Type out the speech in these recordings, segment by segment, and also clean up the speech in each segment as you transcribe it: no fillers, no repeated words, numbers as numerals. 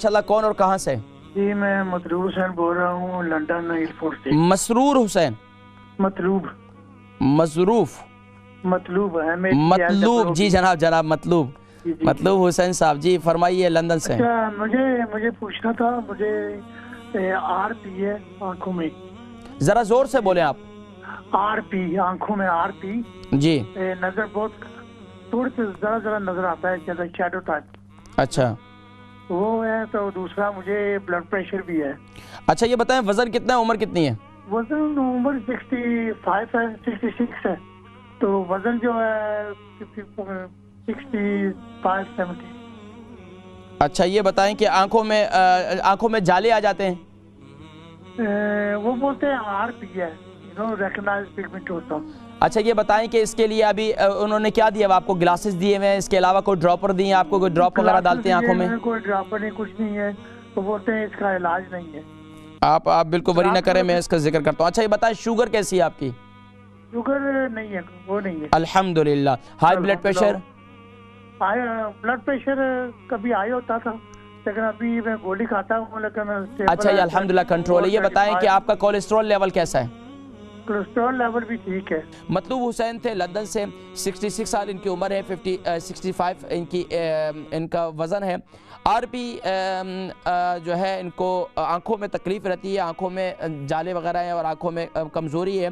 ماشاءاللہ. کون اور کہاں سے؟ جی میں مطلوب حسین بول رہا ہوں لندن ایئرپورٹ سے. مسرور حسین؟ مطلوب مظروف؟ مطلوب ہے مطلوب. جی جناب مطلوب. مطلوب حسین صاحب جی فرمائیے لندن سے. اچھا مجھے پوچھنا تھا، مجھے آر پی ہے آنکھوں میں. ذرا زور سے بولیں آپ. آر پی آنکھوں میں آر پی جی. نظر بہت تھوڑی سی ذرا نظر آتا ہے جیسا شیڈو ٹائپ. اچھا وہ ہے. تو دوسرا مجھے بلڈ پریشر بھی ہے. اچھا یہ بتائیں وزن کتنا ہے، عمر کتنی ہے؟ وزن عمر 65 ہے، 66 ہے. تو وزن جو ہے 65 70. اچھا یہ بتائیں کہ آنکھوں میں جالے آ جاتے ہیں؟ وہ بولتے ہیں آر پی ہے، ریکگنائز پگمنٹ ہوتا. اچھا یہ بتائیں کہ اس کے لیے ابھی انہوں نے کیا دیا ہے آپ کو؟ گلاسز دیے ہوئے ہیں، اس کے علاوہ کوئی ڈراپر دیے ہیں آپ کو؟ کوئی ڈراپ وغیرہ ڈالتے ہیں آنکھوں میں؟ کوئی ڈراپر نہیں، کچھ نہیں ہے. وہ بولتے ہیں اس کا علاج نہیں ہے. آپ بالکل وری نہ کریں، میں اس کا ذکر کرتا ہوں. اچھا یہ بتائیں شوگر کیسی ہے آپ کی؟ شوگر نہیں ہے، وہ نہیں ہے الحمدللہ. High blood pressure? Blood pressure کبھی ہائی ہوتا تھا، لیکن ابھی میں گولی کھاتا ہوں لیکن. اچھا یہ الحمدللہ کنٹرول ہے. یہ بتائیں کہ آپ کا کولیسٹرول لیول کیسا ہے؟ کولیسٹرول لیول بھی ٹھیک ہے. مطلوب حسین تھے لندن سے، 66 سال ان کی عمر ہے، 65 ان کا وزن ہے. آر پی جو ہے ان کو آنکھوں میں تکلیف رہتی ہے، آنکھوں میں جالے وغیرہ ہیں اور آنکھوں میں کمزوری ہے.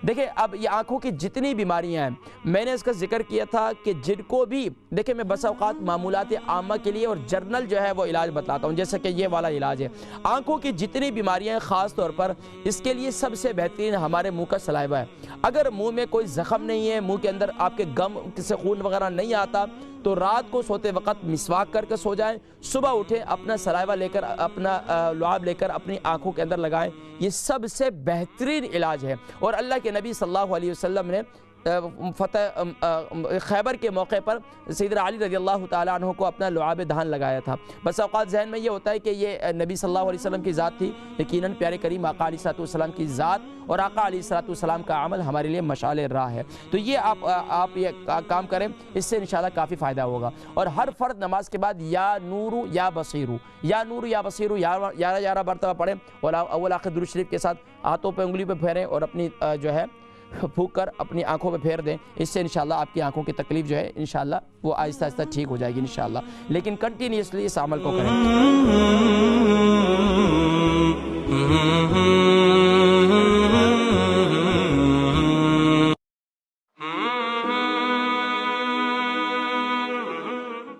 دیکھیں اب یہ آنکھوں کی جتنی بیماریاں ہیں میں نے اس کا ذکر کیا تھا کہ جن کو بھی دیکھیں میں بس اوقات معمولات عامہ کے لیے اور جرنل جو ہے وہ علاج بتلاتا ہوں، جیسے کہ یہ والا علاج ہے. آنکھوں کی جتنی بیماریاں ہیں خاص طور پر اس کے لیے سب سے بہترین ہمارے منہ کا سلائیوا ہے. اگر منہ میں کوئی زخم نہیں ہے، منہ کے اندر آپ کے گم سے خون وغیرہ نہیں آتا، تو رات کو سوتے وقت مسواک کر کے سو جائیں، صبح اٹھیں اپنا سلائیوا لے کر، اپنا لعاب لے کر اپنی آنکھوں کے اندر لگائیں. یہ سب سے بہترین علاج ہے. اور اللہ کے نبی صلی اللہ علیہ وسلم نے فتح خیبر کے موقع پر سیدنا علی رضی اللہ تعالیٰ عنہ کو اپنا لعاب دہن لگایا تھا. بس اوقات ذہن میں یہ ہوتا ہے کہ یہ نبی صلی اللہ علیہ وسلم کی ذات تھی، یقیناً پیارے کریم آقا علیہ السلام کی ذات اور آقا علیہ السلام کا عمل ہمارے لیے مشعل راہ ہے. تو یہ آپ یہ کام کریں، اس سے انشاءاللہ کافی فائدہ ہوگا. اور ہر فرد نماز کے بعد یا نورو یا بصیرو، یا نورو یا بصیرو 11 مرتبہ پڑھیں، اور اول آخر درود شریف کے ساتھ ہاتھوں پہ انگلی پہ پھیریں اور اپنی جو ہے پھونک کر اپنی آنکھوں پہ پھیر دیں. اس سے انشاءاللہ آپ کی آنکھوں کی تکلیف جو ہے انشاءاللہ وہ آہستہ آہستہ ٹھیک ہو جائے گی انشاءاللہ. لیکن کنٹینیوسلی اس عمل کو کریں.